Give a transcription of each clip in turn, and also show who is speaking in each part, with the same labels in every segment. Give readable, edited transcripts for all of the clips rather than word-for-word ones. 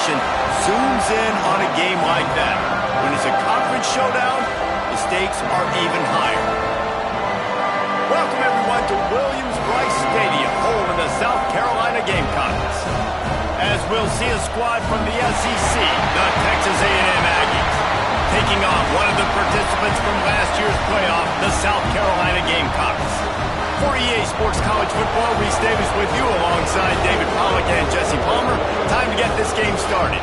Speaker 1: anticipation zooms in on a game like that. When it's a conference showdown, the stakes are even higher. Welcome, everyone, to Williams-Brice Stadium, home of the South Carolina Gamecocks. As we'll see a squad from the SEC, the Texas A&M Aggies, taking on one of the participants from last year's playoff, the South Carolina Gamecocks. For EA Sports College Football, Reese Davis with you alongside David Pollack and Jesse Palmer. Time to get this game started.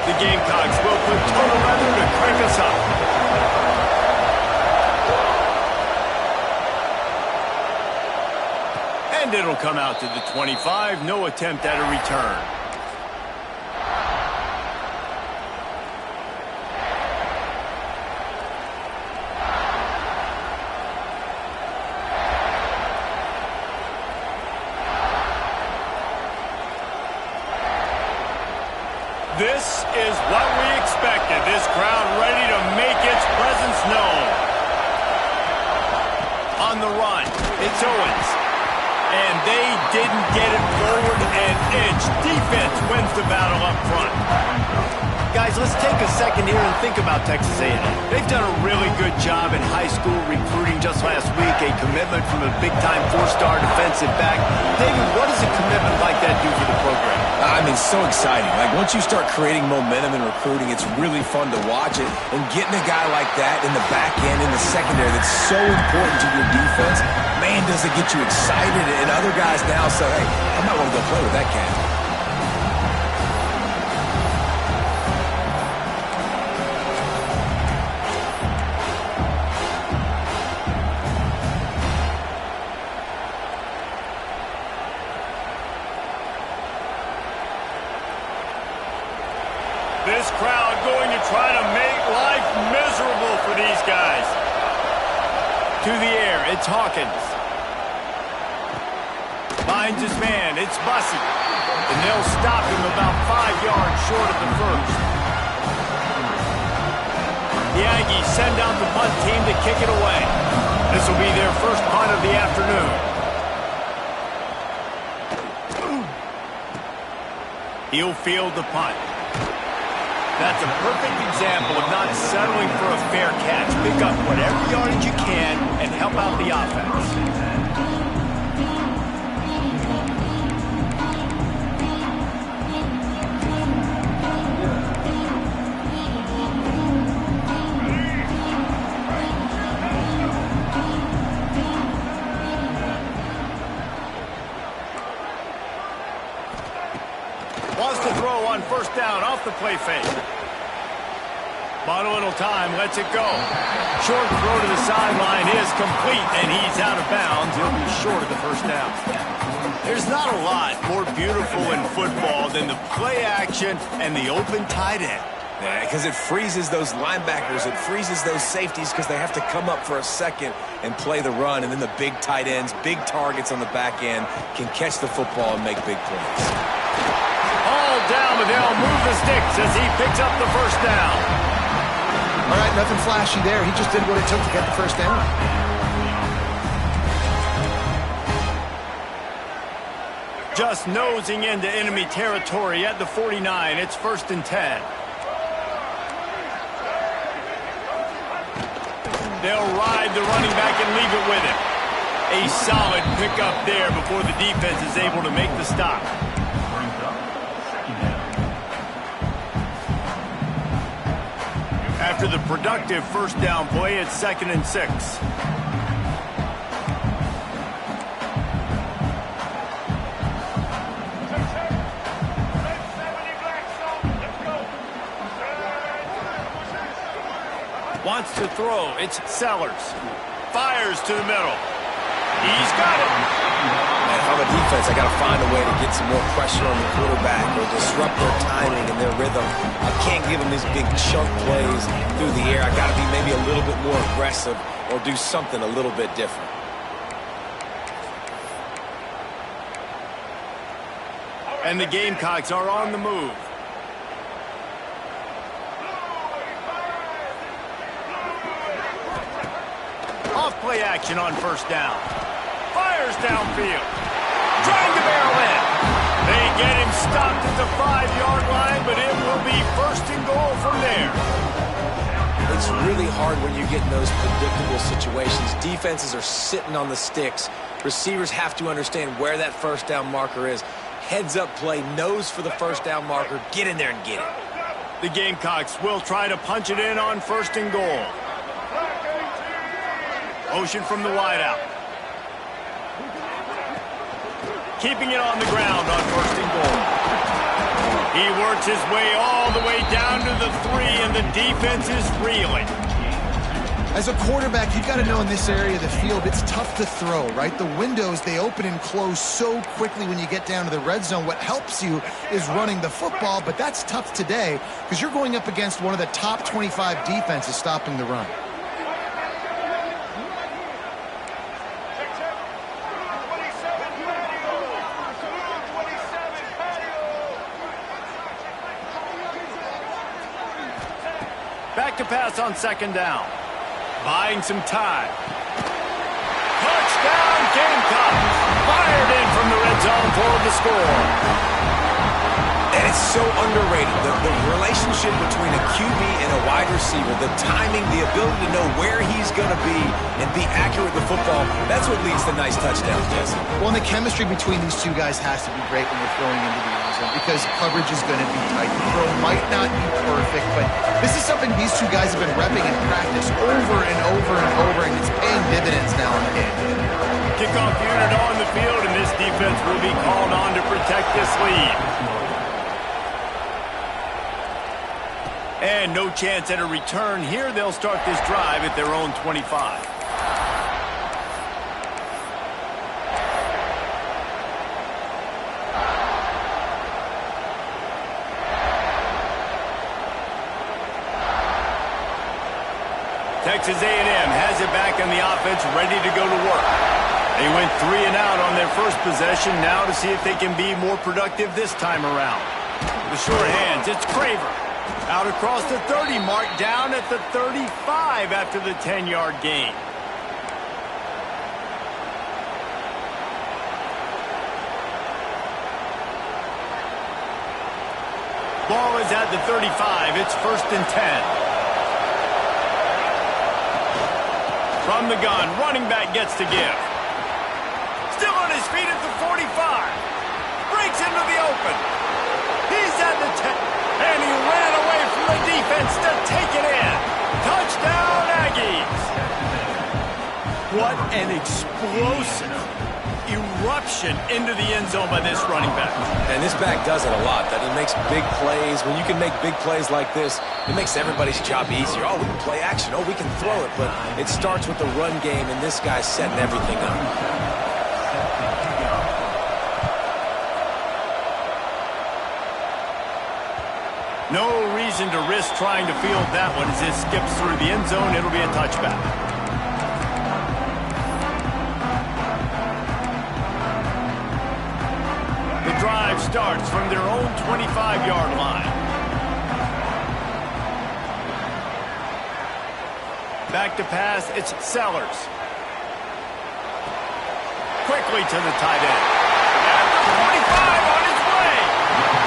Speaker 1: The Gamecocks will put total leather to crank us up. And it'll come out to the 25. No attempt at a return. This is what we expected. This crowd ready to make its presence known. On the run, it's Owens. And they didn't get it forward an inch. Defense wins the battle up front. Guys, let's take a second here and think about Texas A&M. They've done a really good job in high school recruiting just last week, a commitment from a big-time four-star defensive back. David, what does a commitment like that do for the program?
Speaker 2: I mean, so exciting. Like, once you start creating momentum in recruiting, it's really fun to watch it. And getting a guy like that in the back end, in the secondary, that's so important to your defense, man, does it get you excited. And other guys now say, hey, I might want to go play with that cat.
Speaker 1: This crowd going to try to make life miserable for these guys. To the air, it's Hawkins. Finds his man, it's Bussey. And they'll stop him about 5 yards short of the first. The Aggies send out the punt team to kick it away. This will be their first punt of the afternoon. He'll field the punt. That's a perfect example of not settling for a fair catch. Pick up whatever yardage you can and help out the offense. Wants to throw on first down off the play fake. Bought a little time, lets it go. Short throw to the sideline is complete, and he's out of bounds. He'll be short of the first down. There's not a lot more beautiful in football than the play action and the open tight end.
Speaker 2: Yeah, because it freezes those linebackers. It freezes those safeties because they have to come up for a second and play the run. And then the big tight ends, big targets on the back end can catch the football and make big plays.
Speaker 1: All down, but they'll move the sticks as he picks up the first down.
Speaker 3: All right, nothing flashy there. He just did what it took to get the first down.
Speaker 1: Just nosing into enemy territory at the 49. It's 1st and 10. They'll ride the running back and leave it with him. A solid pickup there before the defense is able to make the stop. After the productive first down play, it's 2nd and 6. Wants to throw. It's Sellers. Fires to the middle. He's got it.
Speaker 2: And if I'm a defense, I got to find a way to get some more pressure on the quarterback or disrupt their timing and their rhythm. I can't give them these big chunk plays through the air. I got to be maybe a little bit more aggressive or do something a little bit different.
Speaker 1: And the Gamecocks are on the move. Off play action on first down. Fires downfield. Trying to barrel in. They get him stopped at the 5-yard line, but it will be first and goal from there.
Speaker 2: It's really hard when you get in those predictable situations. Defenses are sitting on the sticks. Receivers have to understand where that first down marker is. Heads up play, nose for the first down marker. Get in there and get it.
Speaker 1: The Gamecocks will try to punch it in on first and goal. Motion from the wideout. Keeping it on the ground on first and goal. He works his way all the way down to the 3, and the defense is reeling.
Speaker 3: As a quarterback, you've got to know in this area of the field, it's tough to throw, right? The windows, they open and close so quickly when you get down to the red zone. What helps you is running the football, but that's tough today because you're going up against one of the top 25 defenses stopping the run.
Speaker 1: Back to pass on second down. Buying some time. Touchdown, Gamecocks. Fired in from the red zone for the score.
Speaker 2: And it's so underrated. The relationship between a QB and a wide receiver, the timing, the ability to know where he's going to be and be accurate with the football, that's what leads to nice touchdowns, Jesse.
Speaker 3: Well, and the chemistry between these two guys has to be great when you're throwing into the end zone because coverage is going to be tight. The throw might not be perfect, but this is something these two guys have been repping in practice over and over and over, and it's paying dividends now in the game.
Speaker 1: Kickoff unit on the field, and this defense will be called on to protect this lead. And no chance at a return here. They'll start this drive at their own 25. Texas A&M has it back on the offense, ready to go to work. They went 3 and out on their first possession, now to see if they can be more productive this time around. The short hands, it's Craver. Out across the 30 mark, down at the 35 after the 10-yard gain. Ball is at the 35. It's first and 10. From the gun, running back gets to give. Still on his feet at the 45. Breaks into the open. He's at the 10. And he ran away from the defense to take it in. Touchdown, Aggies. What an explosive eruption into the end zone by this running back.
Speaker 2: And this back does it a lot. That he makes big plays. When you can make big plays like this, it makes everybody's job easier. Oh, we can play action. Oh, we can throw it. But it starts with the run game, and this guy's setting everything up.
Speaker 1: No reason to risk trying to field that one as it skips through the end zone. It'll be a touchback. The drive starts from their own 25-yard line. Back to pass, it's Sellers. Quickly to the tight end. At the 25 on his way.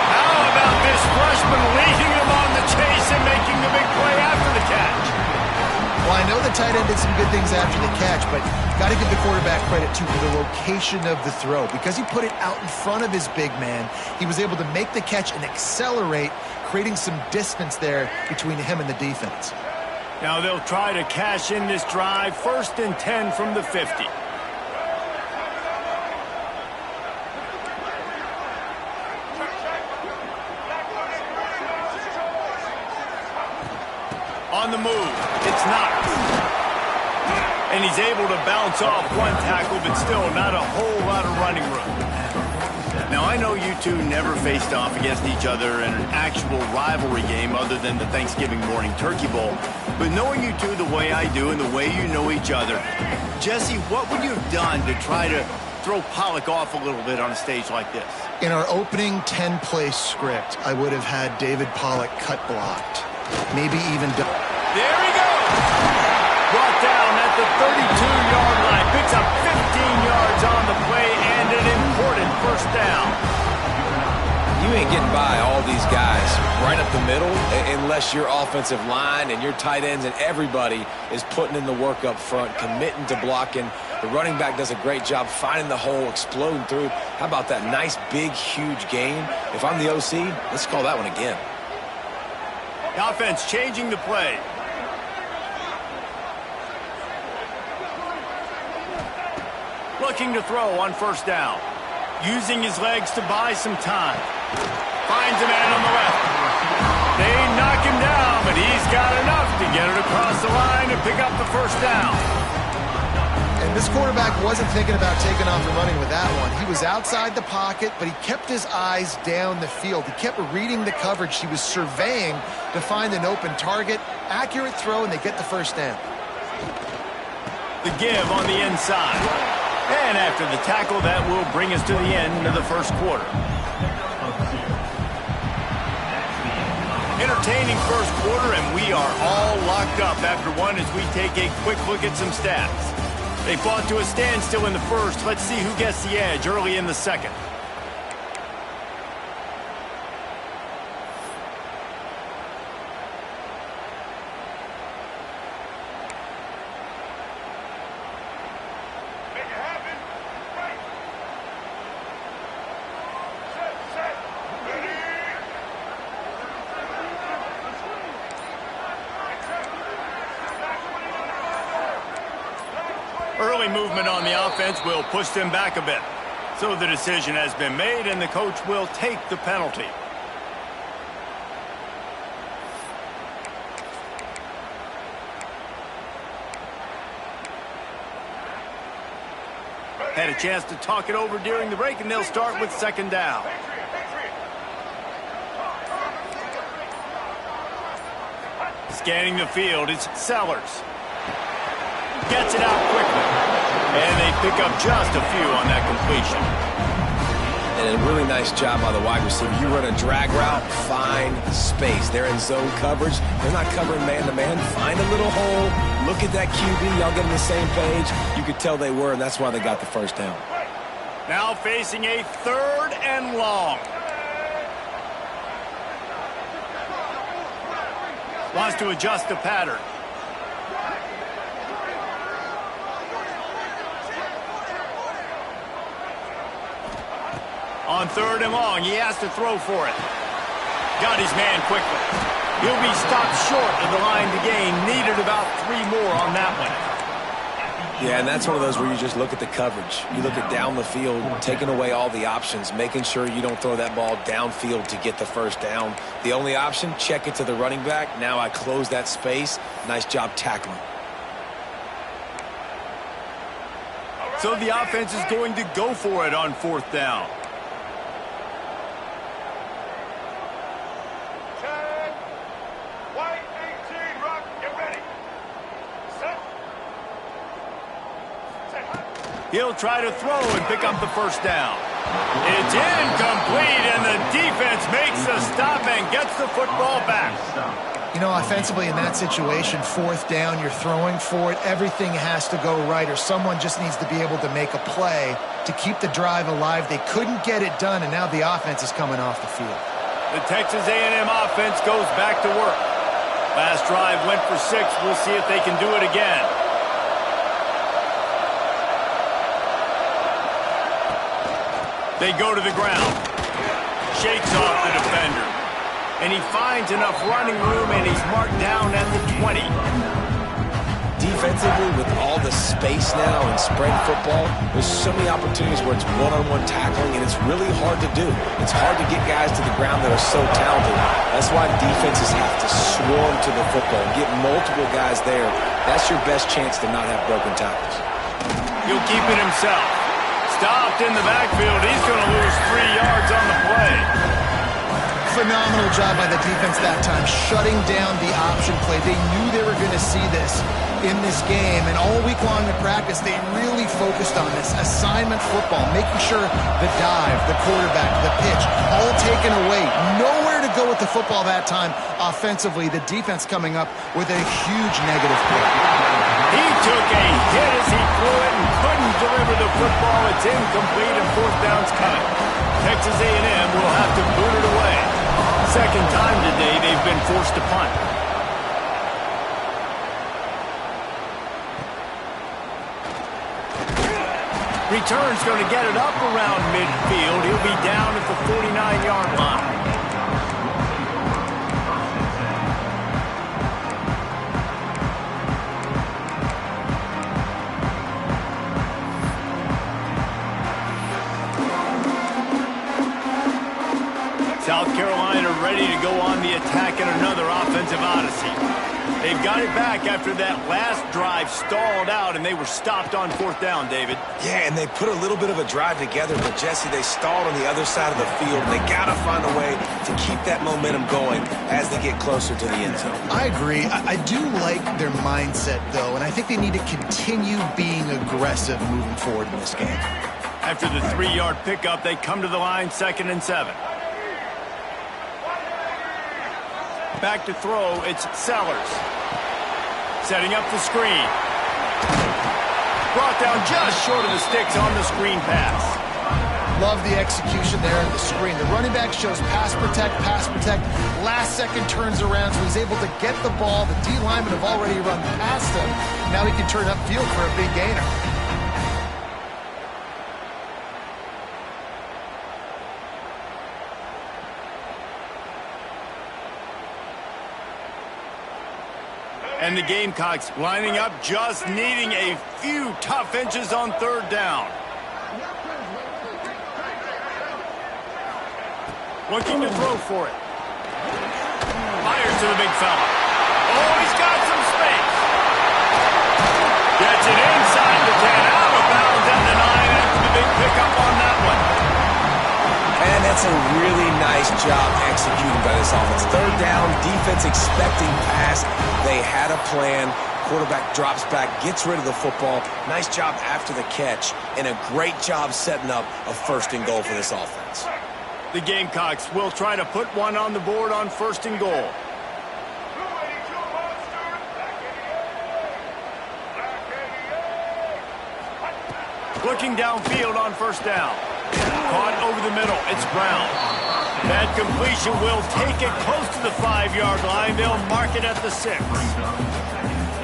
Speaker 1: How about this freshman leading him on the chase and making the big play after the catch?
Speaker 3: Well, I know the tight end did some good things after the catch, but got to give the quarterback credit, too, for the location of the throw. Because he put it out in front of his big man, he was able to make the catch and accelerate, creating some distance there between him and the defense.
Speaker 1: Now they'll try to cash in this drive. First and 10 from the 50. On the move, it's Knox. And he's able to bounce off one tackle, but still not a whole lot of running room. Now, I know you two never faced off against each other in an actual rivalry game other than the Thanksgiving morning Turkey Bowl. But knowing you two the way I do and the way you know each other, Jesse, what would you have done to try to throw Pollock off a little bit on a stage like this?
Speaker 3: In our opening 10-play script, I would have had David Pollock cut blocked. Maybe even...
Speaker 1: There he goes! Brought down at the 32.
Speaker 2: right up the middle unless your offensive line and your tight ends and everybody is putting in the work up front, committing to blocking. The running back does a great job finding the hole, exploding through. How about that nice, big, huge gain? If I'm the OC, let's call that one again.
Speaker 1: The offense changing the play. Looking to throw on first down. Using his legs to buy some time. Finds a man on the left. They knock him down, but he's got enough to get it across the line and pick up the first down.
Speaker 3: And this quarterback wasn't thinking about taking off and running with that one. He was outside the pocket, but he kept his eyes down the field. He kept reading the coverage. He was surveying to find an open target. Accurate throw, and they get the first down.
Speaker 1: The give on the inside. And after the tackle, that will bring us to the end of the first quarter. Entertaining first quarter, and we are all locked up after one as we take a quick look at some stats. They fought to a standstill in the first. Let's see who gets the edge early in the second. Early movement on the offense will push them back a bit. So the decision has been made, and the coach will take the penalty. Had a chance to talk it over during the break, and they'll start with second down. Scanning the field, it's Sellers. Gets it out quickly. And they pick up just a few on that completion.
Speaker 2: And a really nice job by the wide receiver. You run a drag route, find space. They're in zone coverage. They're not covering man-to-man. Find a little hole. Look at that QB. Y'all get on the same page. You could tell they were, and that's why they got the first down.
Speaker 1: Now facing a third and long. Wants to adjust the pattern. On third and long, he has to throw for it. Got his man quickly. He'll be stopped short of the line to gain. Needed about 3 more on that one.
Speaker 2: Yeah, and that's one of those where you just look at the coverage. You look at down the field, taking away all the options, making sure you don't throw that ball downfield to get the first down. The only option, check it to the running back. Now I close that space. Nice job tackling.
Speaker 1: So the offense is going to go for it on fourth down. He'll try to throw and pick up the first down. It's incomplete, and the defense makes the stop and gets the football back.
Speaker 3: You know, offensively in that situation, fourth down, you're throwing for it. Everything has to go right, or someone just needs to be able to make a play to keep the drive alive. They couldn't get it done, and now the offense is coming off the field.
Speaker 1: The Texas A&M offense goes back to work. Last drive went for 6. We'll see if they can do it again. They go to the ground. Shakes off the defender. And he finds enough running room, and he's marked down at the 20.
Speaker 2: Defensively, with all the space now in spread football, there's so many opportunities where it's one-on-one tackling, and it's really hard to do. It's hard to get guys to the ground that are so talented. That's why defenses have to swarm to the football, get multiple guys there. That's your best chance to not have broken tackles.
Speaker 1: He'll keep it himself. Stopped in the backfield. He's going to lose 3 yards on the play.
Speaker 3: Phenomenal job by the defense that time, shutting down the option play. They knew they were going to see this in this game, and all week long in practice, they really focused on this assignment football, making sure the dive, the quarterback, the pitch, all taken away. Nowhere to go with the football that time offensively. The defense coming up with a huge negative play.
Speaker 1: He took a hit as he threw it and couldn't deliver the football. It's incomplete, and fourth down's coming. Texas A&M will have to boot it away. second time today they've been forced to punt. Return's going to get it up around midfield. He'll be down at the 49-yard line. South Carolina ready to go on the attack in another offensive odyssey. They've got it back after that last drive stalled out, and they were stopped on fourth down, David.
Speaker 2: Yeah, and they put a little bit of a drive together, but, Jesse, they stalled on the other side of the field, and they got to find a way to keep that momentum going as they get closer to the end zone.
Speaker 3: I agree. I do like their mindset, though, and I think they need to continue being aggressive moving forward in this game.
Speaker 1: After the 3-yard pickup, they come to the line, 2nd and 7. Back to throw, it's Sellers. Setting up the screen. Brought down just short of the sticks on the screen pass.
Speaker 3: Love the execution there in the screen. The running back shows pass protect. Last second turns around, so he's able to get the ball. The D linemen have already run past him. Now he can turn upfield for a big gainer.
Speaker 1: And the Gamecocks lining up, just needing a few tough inches on 3rd down. Looking to throw for it. Fires to the big fella. Oh, he's got some space. Gets it inside the 10, out of bounds at the 9 after the big pickup on that one.
Speaker 2: And that's a really nice job executing by this offense. 3rd down, defense expecting pass. They had a plan. Quarterback drops back, gets rid of the football. Nice job after the catch, and a great job setting up a 1st and goal for this offense.
Speaker 1: The Gamecocks will try to put one on the board on 1st and goal. Looking downfield on 1st down. Caught over the middle. It's Brown. That completion will take it close to the 5-yard line. They'll mark it at the 6.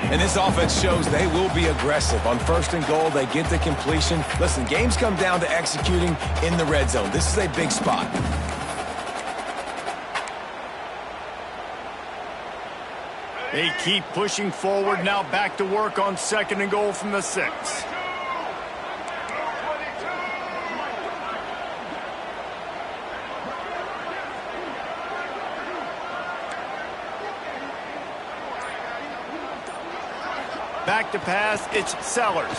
Speaker 2: And this offense shows they will be aggressive. On 1st and goal, they get the completion. Listen, games come down to executing in the red zone. This is a big spot.
Speaker 1: They keep pushing forward. Now back to work on 2nd and goal from the 6. Back to pass, it's Sellers.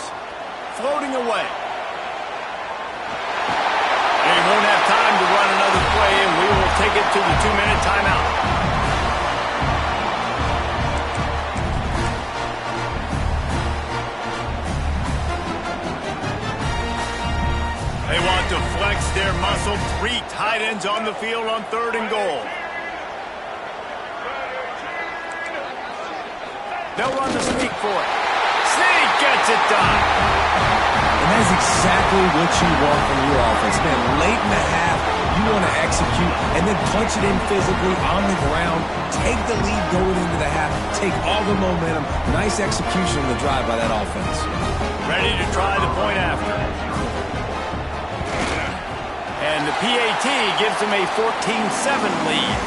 Speaker 1: Floating away. They won't have time to run another play, and we will take it to the 2-minute timeout. They want to flex their muscle. 3 tight ends on the field on 3rd and goal. They'll run the sneak for it. Sneak gets it done.
Speaker 2: And that's exactly what you want from your offense. Man, late in the half, you want to execute and then punch it in physically on the ground. Take the lead going into the half. Take all the momentum. Nice execution of the drive by that offense.
Speaker 1: Ready to try the point after. And the PAT gives them a 14-7 lead.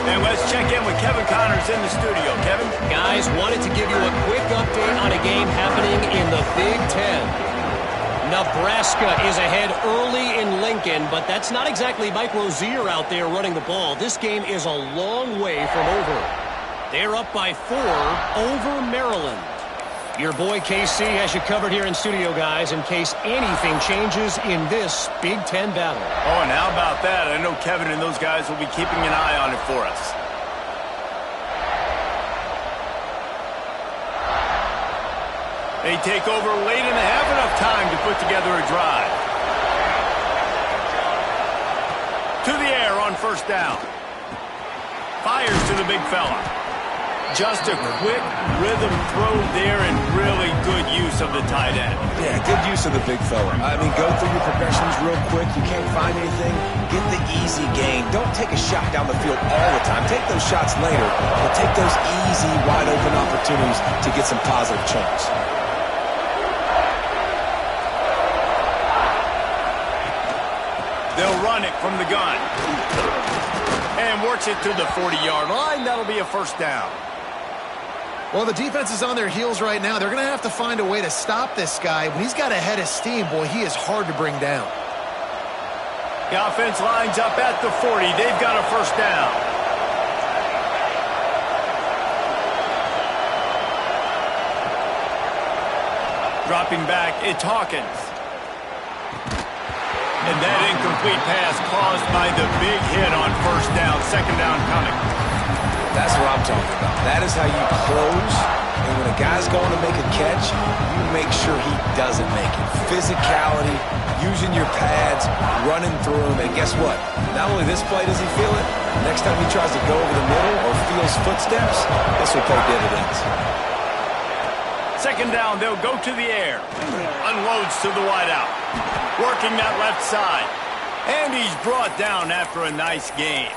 Speaker 1: And let's check in with Kevin Connors in the studio. Kevin?
Speaker 4: Guys, wanted to give you a quick update on a game happening in the Big Ten. Nebraska is ahead early in Lincoln, but that's not exactly Mike Rozier out there running the ball. This game is a long way from over. They're up by 4 over Maryland. Your boy KC has you covered here in studio, guys, in case anything changes in this Big Ten battle.
Speaker 1: Oh, and how about that? I know Kevin and those guys will be keeping an eye on it for us. They take over late in the half, enough time to put together a drive. To the air on 1st down. Fires to the big fella. Just a quick rhythm throw there and really good use of the tight end.
Speaker 2: Yeah, good use of the big fella. I mean, go through your progressions real quick. You can't find anything, get the easy gain. Don't take a shot down the field all the time. Take those shots later, but take those easy, wide-open opportunities to get some positive chunks.
Speaker 1: They'll run it from the gun. And works it to the 40-yard line. That'll be a first down.
Speaker 3: Well, the defense is on their heels right now. They're going to have to find a way to stop this guy. When he's got a head of steam, boy, he is hard to bring down.
Speaker 1: The offense lines up at the 40. They've got a first down. Dropping back, it's Hawkins. And that incomplete pass caused by the big hit on first down. Second down coming.
Speaker 2: That's what I'm talking about. That is how you close. And when a guy's going to make a catch, you make sure he doesn't make it. Physicality, using your pads, running through him. And guess what? Not only this play does he feel it, next time he tries to go over the middle or feels footsteps, this will pay dividends.
Speaker 1: Second down, they'll go to the air. Unloads to the wideout. Working that left side. And he's brought down after a nice gain.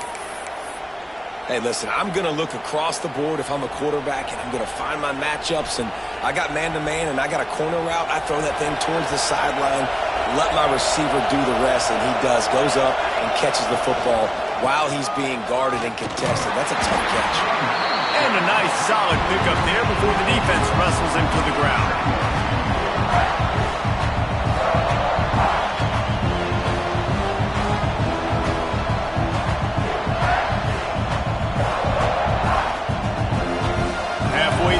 Speaker 2: Hey, listen, I'm going to look across the board if I'm a quarterback, and I'm going to find my matchups. And I got man-to-man, and I got a corner route. I throw that thing towards the sideline, let my receiver do the rest, and he does. Goes up and catches the football while he's being guarded and contested. That's a tough catch.
Speaker 1: And a nice, solid pickup there before the defense wrestles him to the ground.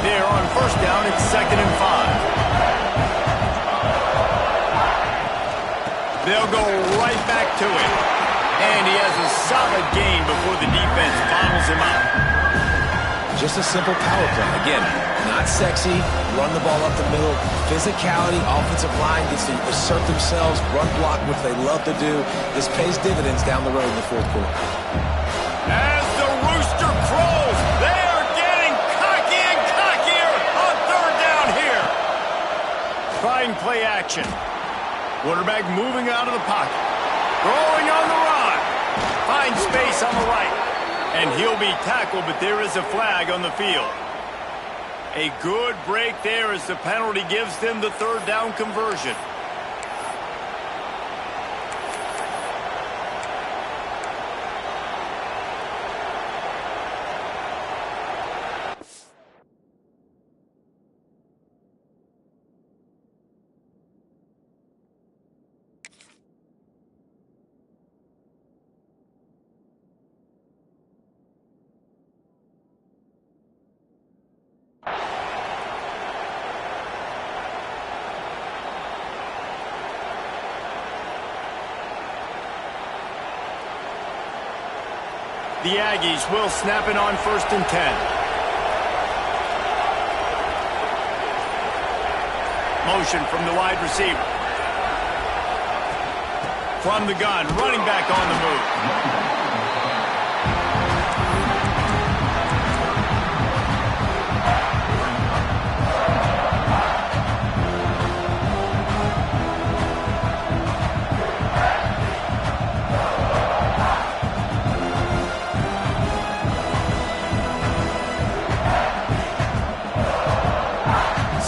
Speaker 1: There on first down, it's 2nd and 5. They'll go right back to it. And he has a solid gain before the defense bottles him up.
Speaker 2: Just a simple power play. Again, not sexy, run the ball up the middle. Physicality, offensive line gets to assert themselves, run block, which they love to do. This pays dividends down the road in the fourth quarter.
Speaker 1: As the rooster crows, they are getting cocky and cockier on third down here. Trying play action. Quarterback moving out of the pocket. Throwing on the run. Finds space on the right. And he'll be tackled, but there is a flag on the field. A good break there as the penalty gives them the third down conversion. The Aggies will snap it on 1st and 10. Motion from the wide receiver. From the gun, running back on the move.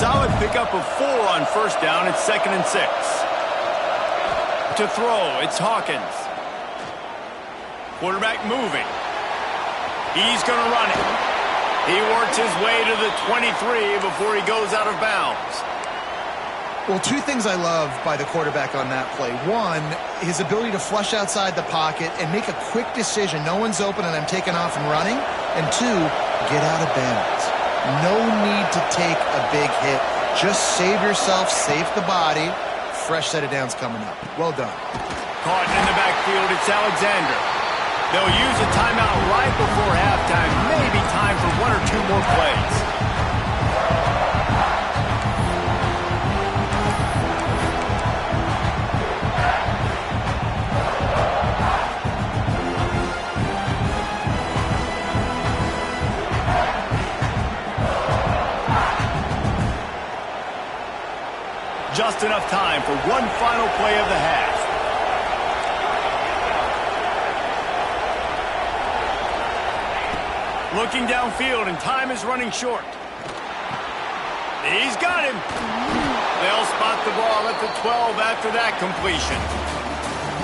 Speaker 1: Solid pickup of 4 on first down. It's 2nd and 6. To throw, it's Hawkins. Quarterback moving. He's going to run it. He works his way to the 23 before he goes out of bounds.
Speaker 3: Well, 2 things I love by the quarterback on that play. 1, his ability to flush outside the pocket and make a quick decision. No one's open and I'm taking off and running. And 2, get out of bounds. No need to take a big hit. Just save yourself, save the body. Fresh set of downs coming up. Well done.
Speaker 1: Caught in the backfield, it's Alexander. They'll use a timeout right before halftime. Maybe time for 1 or 2 more plays. just enough time for one final play of the half. Looking downfield, and time is running short. He's got him. They'll spot the ball at the 12 after that completion.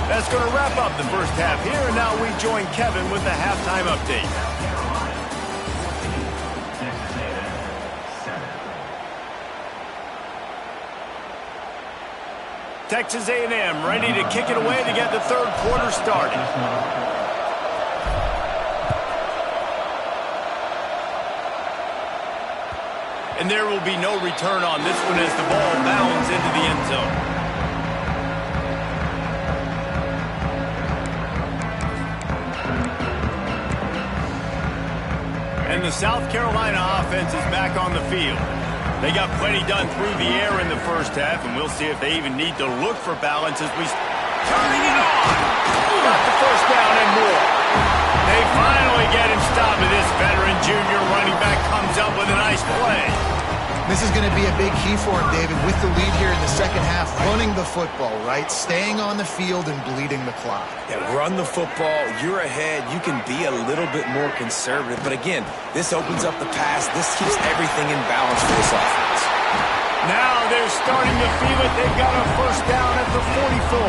Speaker 1: That's going to wrap up the first half here, and now we join Kevin with the halftime update. Texas A&M ready to kick it away to get the third quarter started. And there will be no return on this one as the ball bounds into the end zone. And the South Carolina offense is back on the field. They got plenty done through the air in the first half, and we'll see if they even need to look for balance as we... Turning it on! Got the first down and more. They finally get him stopped, and this veteran junior running back comes up with a nice play.
Speaker 3: This is going to be a big key for him, David, with the lead here in the second half, running the football, right? Staying on the field and bleeding the clock.
Speaker 2: Yeah, run the football. You're ahead. You can be a little bit more conservative. But again, this opens up the pass. This keeps everything in balance for this offense.
Speaker 1: Now they're starting to feel it. They've got a first down at the 44.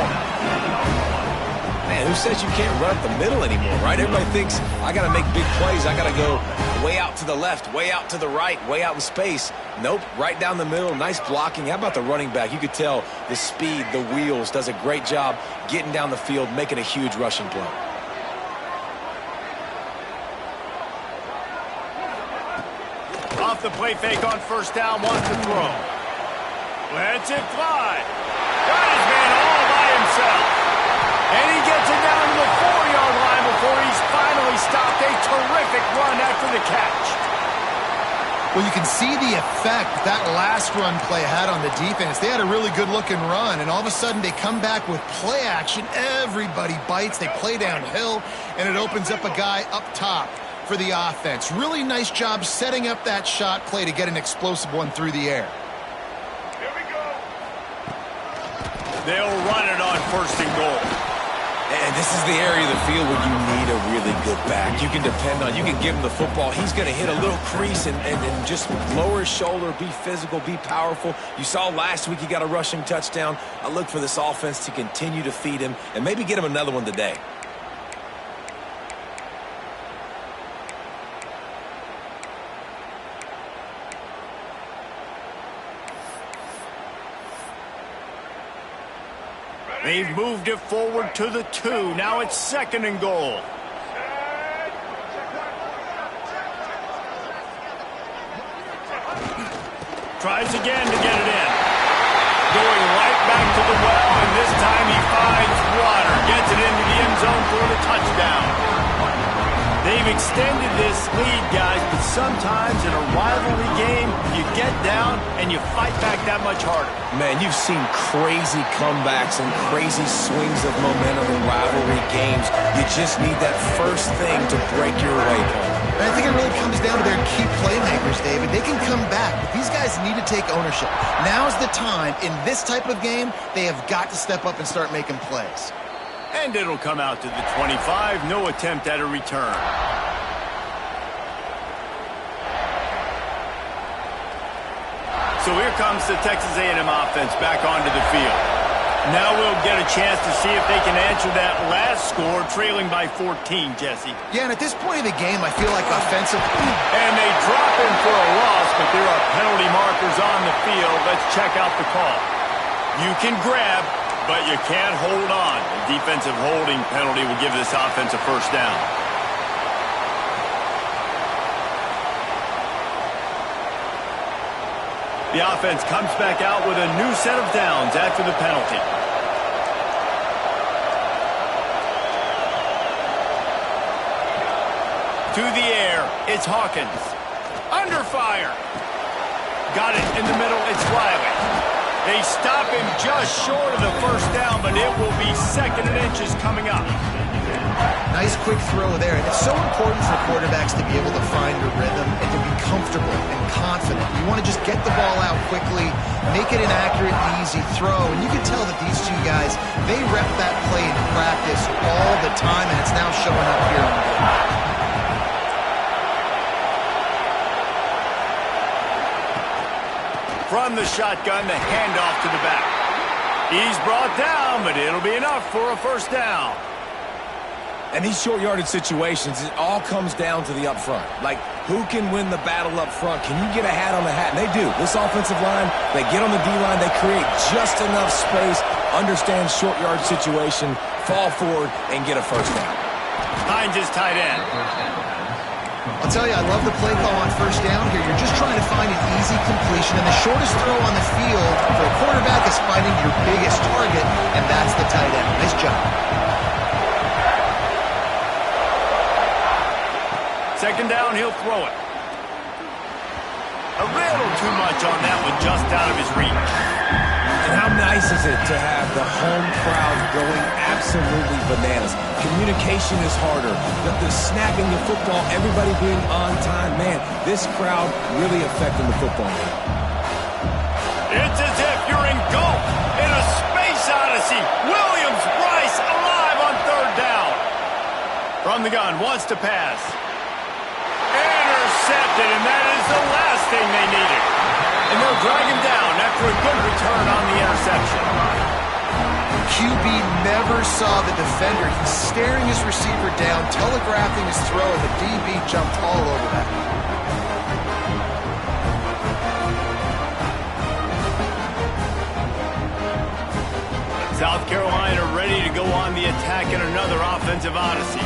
Speaker 2: Man, who says you can't run up the middle anymore, right? Everybody thinks, I got to make big plays. I got to go way out to the left, way out to the right, way out in space. Nope, right down the middle. Nice blocking. How about the running back? You could tell the speed, the wheels, does a great job getting down the field, making a huge rushing play.
Speaker 1: Off the play fake on first down, wants to throw. Lets it fly. Got his man all by himself. And he gets it down to the 4-yard line before he's finally stopped. A terrific run after the catch.
Speaker 3: Well, you can see the effect that last run play had on the defense. They had a really good-looking run, and all of a sudden they come back with play action. Everybody bites. They play downhill, and it opens up a guy up top for the offense. Really nice job setting up that shot play to get an explosive one through the air.
Speaker 1: Here we go. They'll run it on first and goal.
Speaker 2: And this is the area of the field where you need a really good back. You can depend on, you can give him the football. He's going to hit a little crease and just lower his shoulder, be physical, be powerful. You saw last week he got a rushing touchdown. I look for this offense to continue to feed him and maybe get him another one today.
Speaker 1: They've moved it forward to the 2. Now it's second and goal. Tries again to get it in. Going right back to the well, and this time he finds water. Gets it into the end zone for the touchdown. They've extended this lead, guys, but sometimes in a rivalry game, you get down and you fight back that much harder.
Speaker 2: Man, you've seen crazy comebacks and crazy swings of momentum in rivalry games. You just need that first thing to break your way, Paul.
Speaker 3: And I think it really comes down to their key playmakers, David. They can come back, but these guys need to take ownership. Now's the time. In this type of game, they have got to step up and start making plays.
Speaker 1: And it'll come out to the 25. No attempt at a return. So here comes the Texas A&M offense back onto the field. Now we'll get a chance to see if they can answer that last score, trailing by 14, Jesse.
Speaker 3: Yeah, and at this point of the game, I feel like offensively...
Speaker 1: And they drop him for a loss, but there are penalty markers on the field. Let's check out the call. You can grab, but you can't hold on. The defensive holding penalty will give this offense a first down. The offense comes back out with a new set of downs after the penalty. To the air, it's Hawkins. Under fire. Got it in the middle, it's Riley. They stop him just short of the first down, but it will be second and inches coming up.
Speaker 3: Nice quick throw there. And it's so important for quarterbacks to be able to find a rhythm and to be comfortable and confident. You want to just get the ball out quickly, make it an accurate and easy throw. And you can tell that these two guys, they rep that play in practice all the time, and it's now showing up here on the game.
Speaker 1: From the shotgun, the handoff to the back. He's brought down, but it'll be enough for a first down.
Speaker 2: And these short yardage situations, it all comes down to the up front. Like, who can win the battle up front? Can you get a hat on the hat? And they do. This offensive line, they get on the D-line, they create just enough space, understand short yard situation, fall forward, and get a first down.
Speaker 1: Hines is tight end.
Speaker 3: I'll tell you, I love the play call on first down here. You're just trying to find an easy completion, and the shortest throw on the field for a quarterback is finding your biggest target, and that's the tight end. Nice job.
Speaker 1: Second down, he'll throw it. A little too much on that one, just out of his reach.
Speaker 2: And how nice is it to have the home crowd going absolutely bananas? Communication is harder. The snapping the football, everybody being on time. Man, this crowd really affecting the football game.
Speaker 1: It's as if you're engulfed in a space odyssey. Williams-Brice alive on third down. From the gun, wants to pass. Intercepted, and that is the last thing they needed. And they'll drag him down after a good return on the interception.
Speaker 3: QB never saw the defender. He's staring his receiver down, telegraphing his throw, and the DB jumped all over that.
Speaker 1: South Carolina ready to go on the attack in another offensive odyssey.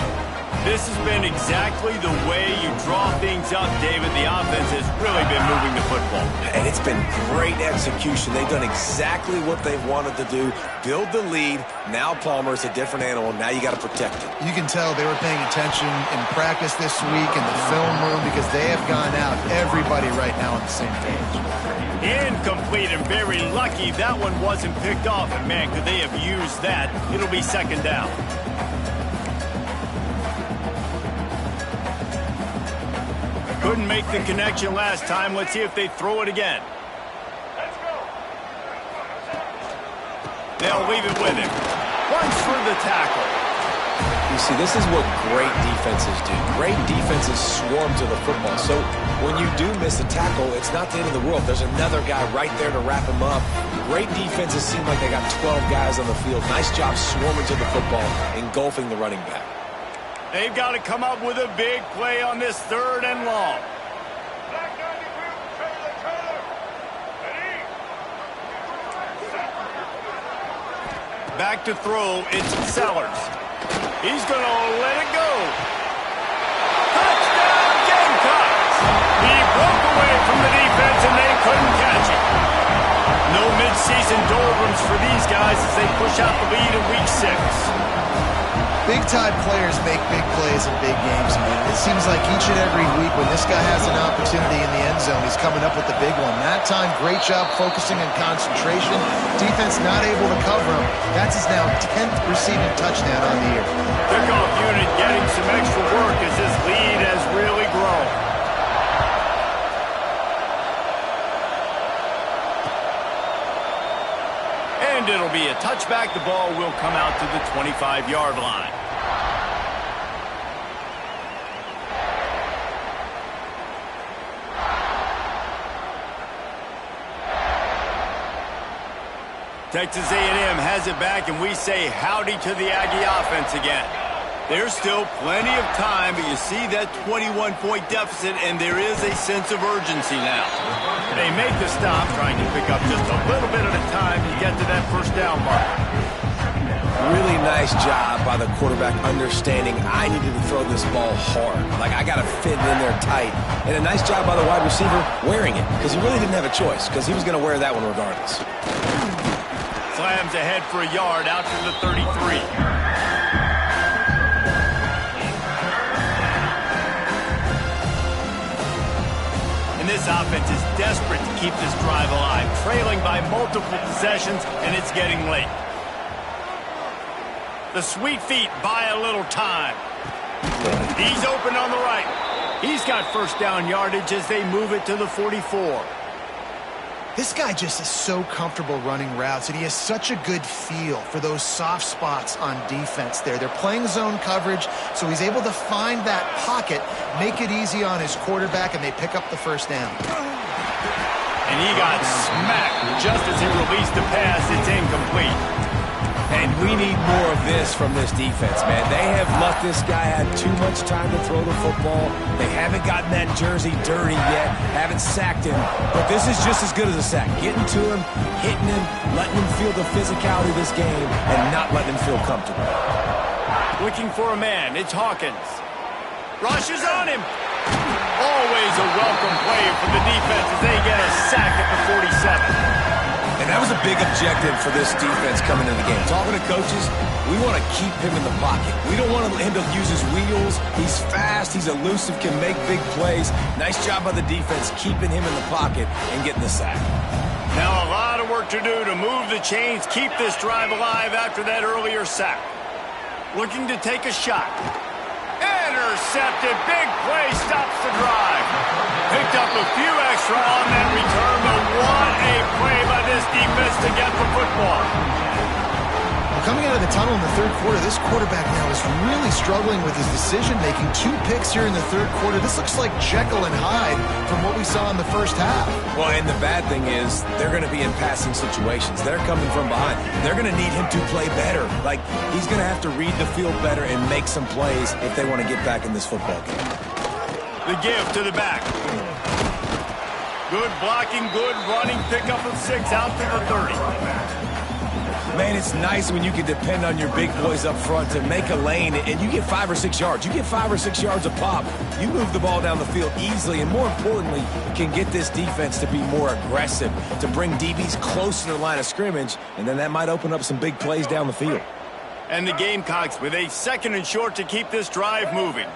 Speaker 1: This has been exactly the way you draw things up, David. The offense has really been moving the football.
Speaker 2: And it's been great execution. They've done exactly what they've wanted to do. Build the lead. Now Palmer's a different animal. Now you got to protect it.
Speaker 3: You can tell they were paying attention in practice this week in the film room because they have gone out, everybody right now on the same page.
Speaker 1: Incomplete, and very lucky that one wasn't picked off. And man, could they have used that? It'll be second down. Couldn't make the connection last time. Let's see if they throw it again. They'll leave it with him. Runs for the tackle.
Speaker 2: You see, this is what great defenses do. Great defenses swarm to the football. So when you do miss a tackle, it's not the end of the world. There's another guy right there to wrap him up. Great defenses seem like they got 12 guys on the field. Nice job swarming to the football, engulfing the running back.
Speaker 1: They've got to come up with a big play on this third and long. Back to throw, it's Sellers. He's going to let it go. Touchdown, Gamecocks! He broke away from the defense and they couldn't catch him. No midseason doldrums for these guys as they push out the lead in Week 6.
Speaker 3: Big-time players make big plays in big games, man. It seems like each and every week when this guy has an opportunity in the end zone, he's coming up with the big one. That time, great job focusing on concentration. Defense not able to cover him. That's his now 10th receiving touchdown on the year.
Speaker 1: Kickoff unit getting some extra work as this lead has really grown. And it'll be a touchback. The ball will come out to the 25-yard line. Texas A&M has it back, and we say howdy to the Aggie offense again. There's still plenty of time, but you see that 21-point deficit, and there is a sense of urgency now. They make the stop, trying to pick up just a little bit at a time to get to that first down mark.
Speaker 2: Really nice job by the quarterback understanding I needed to throw this ball hard. Like, I got to fit it in there tight. And a nice job by the wide receiver wearing it, because he really didn't have a choice, because he was going to wear that one regardless.
Speaker 1: Slams ahead for a yard out to the 33. And this offense is desperate to keep this drive alive, trailing by multiple possessions, and it's getting late. The Sweet Feet buy a little time. He's open on the right. He's got first down yardage as they move it to the 44.
Speaker 3: This guy just is so comfortable running routes, and he has such a good feel for those soft spots on defense there. They're playing zone coverage, so he's able to find that pocket, make it easy on his quarterback, and they pick up the first down.
Speaker 1: And he got smacked just as he released the pass. It's incomplete.
Speaker 2: And we need more of this from this defense, man. They have let this guy have too much time to throw the football. They haven't gotten that jersey dirty yet, haven't sacked him. But this is just as good as a sack. Getting to him, hitting him, letting him feel the physicality of this game, and not letting him feel comfortable.
Speaker 1: Looking for a man. It's Hawkins. Rushes on him. Always a welcome play for the defense as they get a sack at the 47.
Speaker 2: And that was a big objective for this defense coming into the game. Talking to coaches, we want to keep him in the pocket. We don't want him to use his wheels. He's fast. He's elusive, can make big plays. Nice job by the defense keeping him in the pocket and getting the sack.
Speaker 1: Now a lot of work to do to move the chains, keep this drive alive after that earlier sack. Looking to take a shot. Intercepted. Big play stops the drive. Picked up a few extra on that return, but what a play by this defense to get the football.
Speaker 3: Coming out of the tunnel in the third quarter, this quarterback now is really struggling with his decision-making. 2 picks here in the third quarter. This looks like Jekyll and Hyde from what we saw in the first half.
Speaker 2: Well, and the bad thing is they're going to be in passing situations. They're coming from behind. They're going to need him to play better. Like, he's going to have to read the field better and make some plays if they want to get back in this football game.
Speaker 1: The give to the back. Good blocking, good running, pickup of 6 out to the 30.
Speaker 2: Man, it's nice when you can depend on your big boys up front to make a lane, and you get 5 or 6 yards. You get 5 or 6 yards a pop. You move the ball down the field easily, and more importantly, can get this defense to be more aggressive, to bring DBs close to the line of scrimmage, and then that might open up some big plays down the field.
Speaker 1: And the Gamecocks with a 2nd and short to keep this drive moving.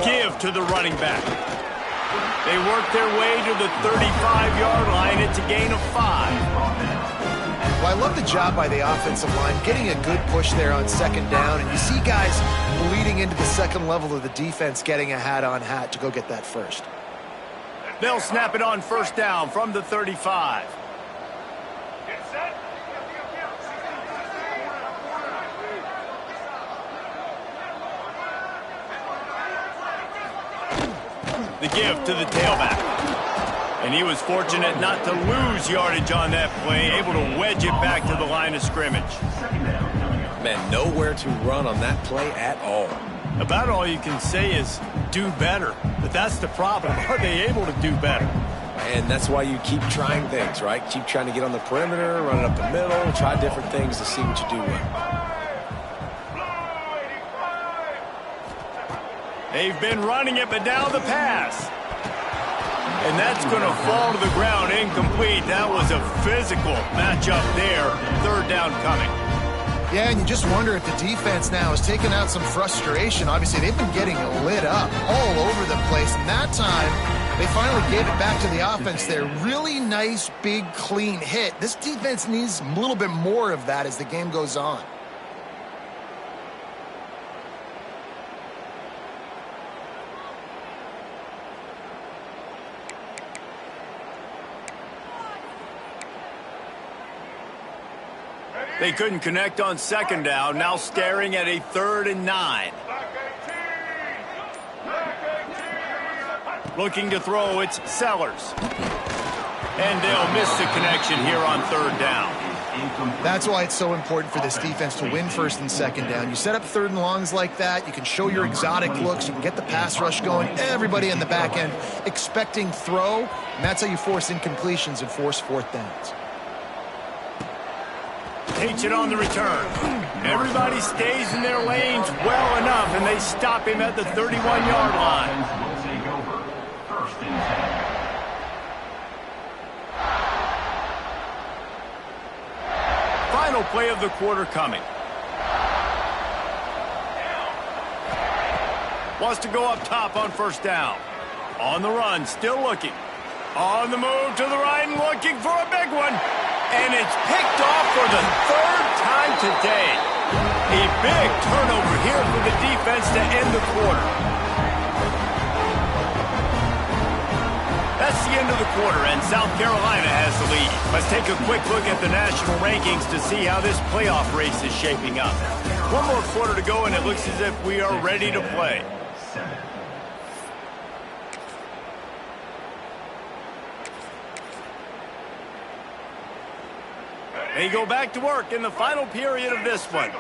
Speaker 1: Give to the running back. They work their way to the 35-yard line. It's a gain of 5.
Speaker 3: Well, I love the job by the offensive line, getting a good push there on 2nd down. And you see guys bleeding into the second level of the defense getting a hat-on-hat to go get that first.
Speaker 1: They'll snap it on 1st down from the 35. The give to the tailback. And he was fortunate not to lose yardage on that play, able to wedge it back to the line of scrimmage.
Speaker 2: Man, nowhere to run on that play at all.
Speaker 1: About all you can say is do better. But that's the problem. Are they able to do better?
Speaker 2: And that's why you keep trying things, right? Keep trying to get on the perimeter, run it up the middle, try different things to see what you do well.
Speaker 1: They've been running it, but now the pass. And that's going to fall to the ground incomplete. That was a physical matchup there. 3rd down coming.
Speaker 3: Yeah, and you just wonder if the defense now is taking out some frustration. Obviously, they've been getting lit up all over the place. And that time, they finally gave it back to the offense there. Really nice, big, clean hit. This defense needs a little bit more of that as the game goes on.
Speaker 1: They couldn't connect on 2nd down. Now staring at a 3rd and 9. Looking to throw, it's Sellers. And they'll miss the connection here on 3rd down.
Speaker 3: That's why it's so important for this defense to win 1st and 2nd down. You set up 3rd and longs like that, you can show your exotic looks, you can get the pass rush going, everybody in the back end expecting throw, and that's how you force incompletions and force 4th downs.
Speaker 1: Takes it on the return. Everybody stays in their lanes well enough, and they stop him at the 31-yard line.
Speaker 5: Will take over 1st and 10.
Speaker 1: Final play of the quarter coming. Wants to go up top on 1st down. On the run, still looking. On the move to the right and looking for a big one. And it's picked off for the 3rd time today. A big turnover here for the defense to end the quarter. That's the end of the quarter, and South Carolina has the lead. Let's take a quick look at the national rankings to see how this playoff race is shaping up. One more quarter to go, and it looks as if we are ready to play. They go back to work in the final period of this one.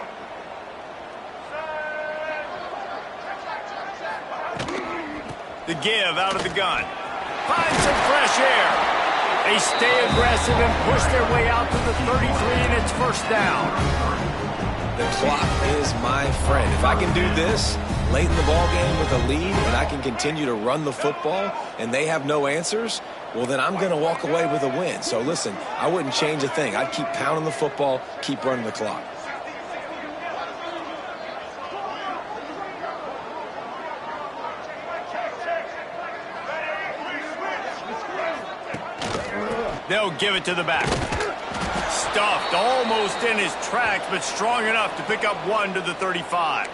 Speaker 1: The give out of the gun. Find some fresh air. They stay aggressive and push their way out to the 33, and it's first down.
Speaker 2: The clock is my friend. If I can do this late in the ball game with a lead and I can continue to run the football and they have no answers, well, then I'm going to walk away with a win. So, listen, I wouldn't change a thing. I'd keep pounding the football, keep running the clock.
Speaker 1: They'll give it to the back. Stuffed almost in his tracks, but strong enough to pick up one to the 35.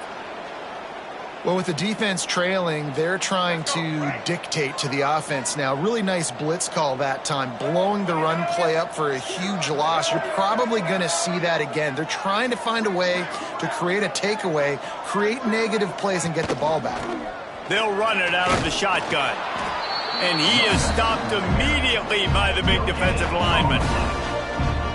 Speaker 3: Well, with the defense trailing, they're trying to dictate to the offense now. Really nice blitz call that time, blowing the run play up for a huge loss. You're probably going to see that again. They're trying to find a way to create a takeaway, create negative plays, and get the ball back.
Speaker 1: They'll run it out of the shotgun. And he is stopped immediately by the big defensive lineman.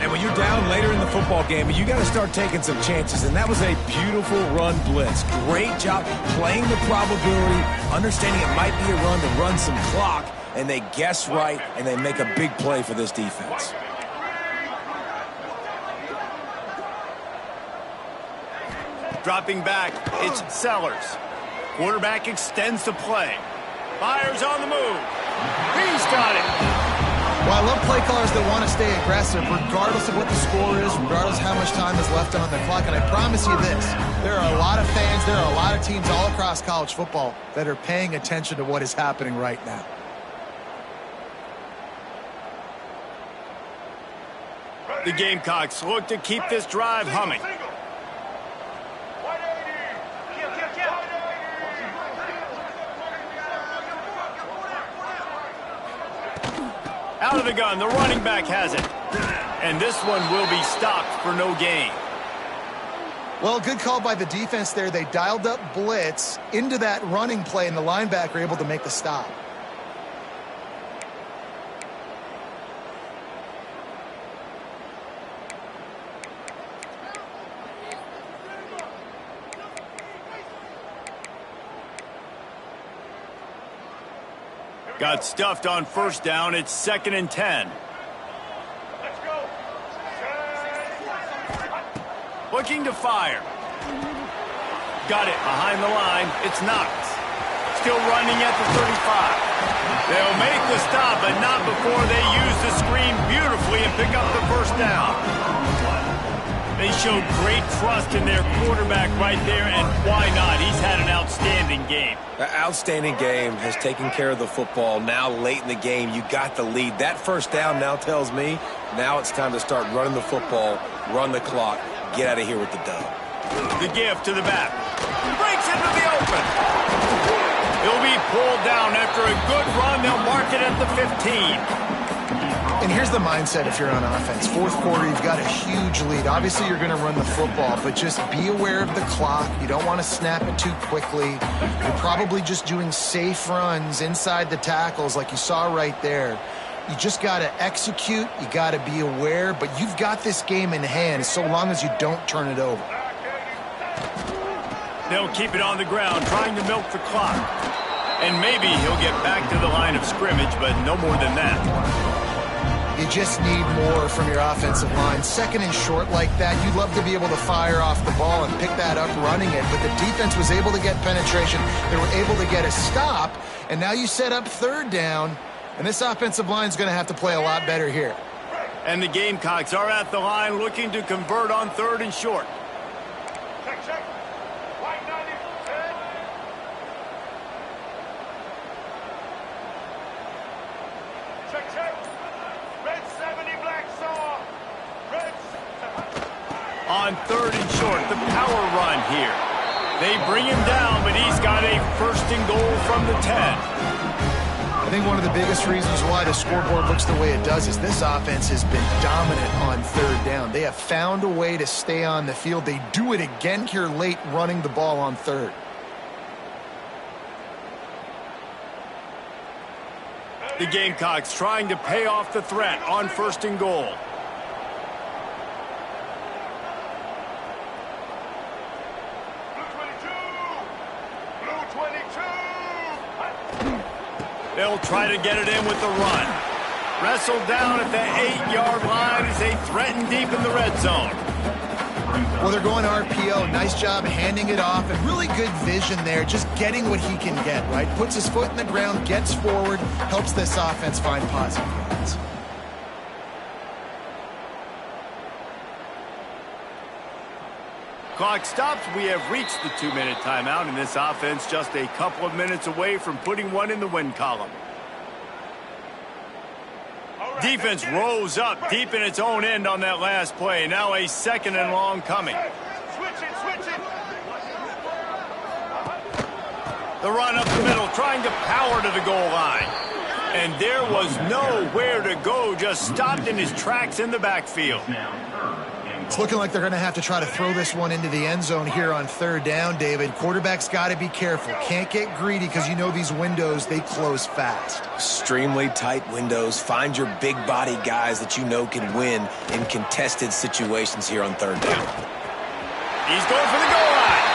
Speaker 2: And when you're down later in the football game, you got to start taking some chances. And that was a beautiful run blitz. Great job playing the probability, understanding it might be a run to run some clock, and they guess right, and they make a big play for this defense.
Speaker 1: Dropping back, it's Sellers. Quarterback extends the play. Fires on the move. He's got it.
Speaker 3: Well, I love play callers that want to stay aggressive regardless of what the score is, regardless of how much time is left on the clock. And I promise you this, there are a lot of fans, there are a lot of teams all across college football that are paying attention to what is happening right now.
Speaker 1: The Gamecocks look to keep this drive humming. Out of the gun, the running back has it. And this one will be stopped for no gain.
Speaker 3: Well, good call by the defense there. They dialed up blitz into that running play, and the linebacker able to make the stop.
Speaker 1: Got stuffed on first down. It's 2nd and 10. Let's go. Looking to fire. Got it behind the line. It's Knox. Still running at the 35. They'll make the stop, but not before they use the screen beautifully and pick up the first down. They showed great trust in their quarterback right there, and why not? He's had an outstanding game.
Speaker 2: An outstanding game, has taken care of the football. Now late in the game, you got the lead. That first down now tells me now it's time to start running the football, run the clock, get out of here with the dub.
Speaker 1: The give to the back. Breaks into the open. He'll be pulled down after a good run. They'll mark it at the 15.
Speaker 3: And here's the mindset if you're on offense. Fourth quarter, you've got a huge lead. Obviously, you're going to run the football, but just be aware of the clock. You don't want to snap it too quickly. You're probably just doing safe runs inside the tackles like you saw right there. You just got to execute. You got to be aware, but you've got this game in hand so long as you don't turn it over.
Speaker 1: They'll keep it on the ground, trying to milk the clock. And maybe he'll get back to the line of scrimmage, but no more than that.
Speaker 3: You just need more from your offensive line. 2nd and short like that, you'd love to be able to fire off the ball and pick that up running it, but the defense was able to get penetration. They were able to get a stop, and now you set up 3rd down, and this offensive line is going to have to play a lot better here.
Speaker 1: And the Gamecocks are at the line looking to convert on 3rd and short. Check. White 90. Check. Red 70, black saw. On 3rd and short, the power run here. They bring him down, but he's got a 1st and goal from the 10.
Speaker 3: I think one of the biggest reasons why the scoreboard looks the way it does is this offense has been dominant on 3rd down. They have found a way to stay on the field. They do it again here late, running the ball on 3rd.
Speaker 1: The Gamecocks trying to pay off the threat on 1st and goal. They'll try to get it in with the run. Wrestled down at the 8-yard line as they threaten deep in the red zone.
Speaker 3: Well, they're going RPO. Nice job handing it off, and really good vision there, just getting what he can get, right? Puts his foot in the ground, gets forward, helps this offense find positive yards.
Speaker 1: Clock stops. We have reached the 2-minute timeout, and this offense just a couple of minutes away from putting one in the win column. Defense rose up deep in its own end on that last play. Now a 2nd and long coming. The run up the middle, trying to power to the goal line. And there was nowhere to go, just stopped in his tracks in the backfield.
Speaker 3: It's looking like they're going to have to try to throw this one into the end zone here on 3rd down, David. Quarterback's got to be careful. Can't get greedy because you know these windows, they close fast.
Speaker 2: Extremely tight windows. Find your big body guys that you know can win in contested situations here on 3rd down.
Speaker 1: He's going for the goal line.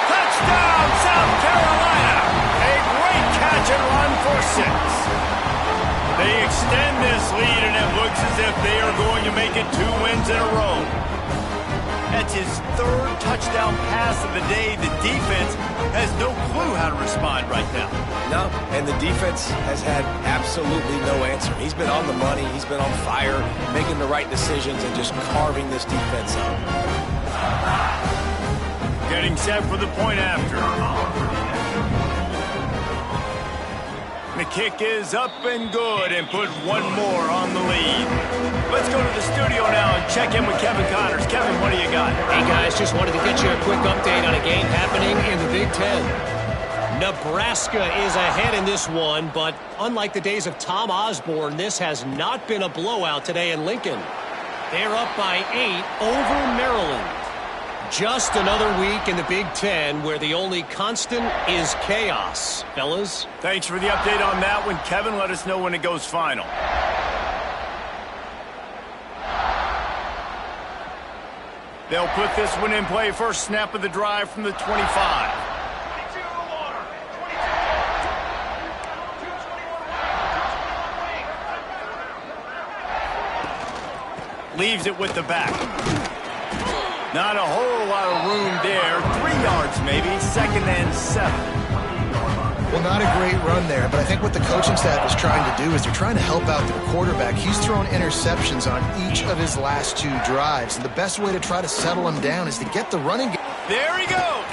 Speaker 1: Touchdown, South Carolina. A great catch and run for 6. They extend this lead, and it looks as if they are going to make it 2 wins in a row. That's his 3rd touchdown pass of the day. The defense has no clue how to respond right now.
Speaker 2: No, and the defense has had absolutely no answer. He's been on the money. He's been on fire, making the right decisions and just carving this defense up.
Speaker 1: Getting set for the point after. The kick is up and good and put one more on the lead. Let's go to the studio now and check in with Kevin Connors. Kevin, what do you got?
Speaker 4: Hey, guys, just wanted to get you a quick update on a game happening in the Big Ten. Nebraska is ahead in this one, but unlike the days of Tom Osborne, this has not been a blowout today in Lincoln. They're up by 8 over Maryland. Just another week in the Big Ten where the only constant is chaos. Fellas?
Speaker 1: Thanks for the update on that one, Kevin. Let us know when it goes final. They'll put this one in play. First snap of the drive from the 25. Leaves it with the back. Not a whole lot of room there. 3 yards maybe. 2nd and 7.
Speaker 3: Well, not a great run there, but I think what the coaching staff is trying to do is they're trying to help out their quarterback. He's thrown interceptions on each of his last 2 drives, and the best way to try to settle him down is to get the running game.
Speaker 1: There he goes.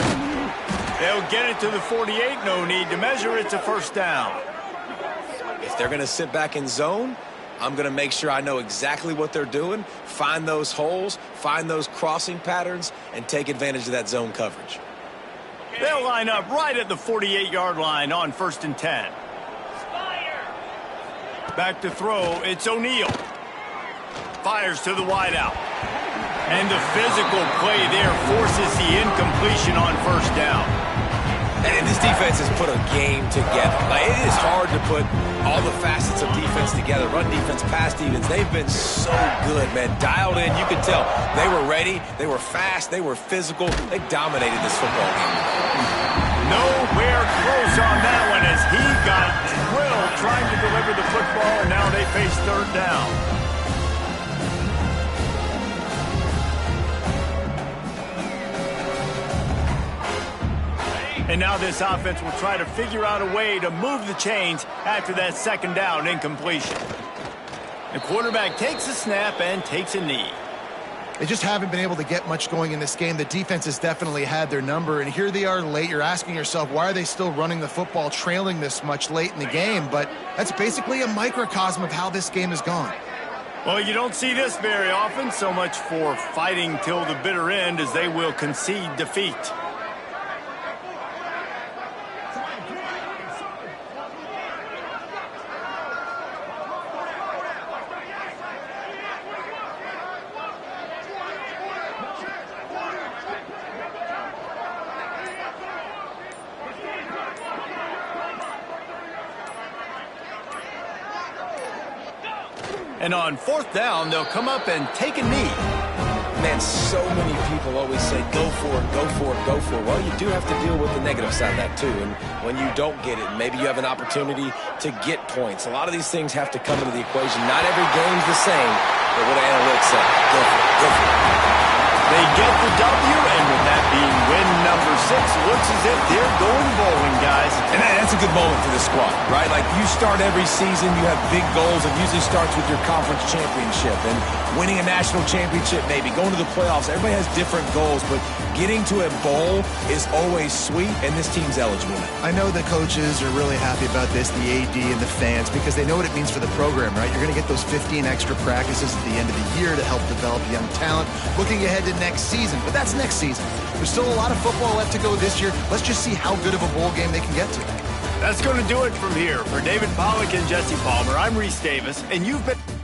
Speaker 1: They'll get it to the 48. No need to measure. It's a 1st down.
Speaker 2: If they're going to sit back in zone, I'm going to make sure I know exactly what they're doing, find those holes, find those crossing patterns, and take advantage of that zone coverage.
Speaker 1: They'll line up right at the 48-yard line on 1st and 10. Back to throw. It's O'Neal. Fires to the wideout. And the physical play there forces the incompletion on 1st down.
Speaker 2: And this defense has put a game together. Like, it is hard to put all the facets of defense together. Run defense, pass defense. They've been so good, man. Dialed in. You could tell they were ready. They were fast. They were physical. They dominated this football game.
Speaker 1: Nowhere close on that one as he got drilled trying to deliver the football, and now they face 3rd down. And now this offense will try to figure out a way to move the chains after that 2nd down incompletion. The quarterback takes a snap and takes a knee.
Speaker 3: They just haven't been able to get much going in this game. The defense has definitely had their number, and here they are late. You're asking yourself, why are they still running the football, trailing this much late in the game? But that's basically a microcosm of how this game has gone.
Speaker 1: Well, you don't see this very often. So much for fighting till the bitter end, as they will concede defeat. And on 4th down, they'll come up and take a knee.
Speaker 2: Man, so many people always say, go for it, go for it, go for it. Well, you do have to deal with the negative side of that, too. And when you don't get it, maybe you have an opportunity to get points. A lot of these things have to come into the equation. Not every game's the same, but what analytics say, go for it, go for it.
Speaker 1: They get the W, and with that being win number 6, looks as if they're going bowling, guys.
Speaker 2: And that's a good moment for this squad, right? Like, you start every season, you have big goals. It usually starts with your conference championship and winning a national championship, maybe going to the playoffs. Everybody has different goals, but getting to a bowl is always sweet, and this team's eligible now.
Speaker 3: I know the coaches are really happy about this, the AD and the fans, because they know what it means for the program, right? You're going to get those 15 extra practices at the end of the year to help develop young talent. Looking ahead to next season, but that's next season. There's still a lot of football left to go this year. Let's just see how good of a bowl game they can get to.
Speaker 1: That's going to do it from here. For David Pollack and Jesse Palmer, I'm Reese Davis, and you've been...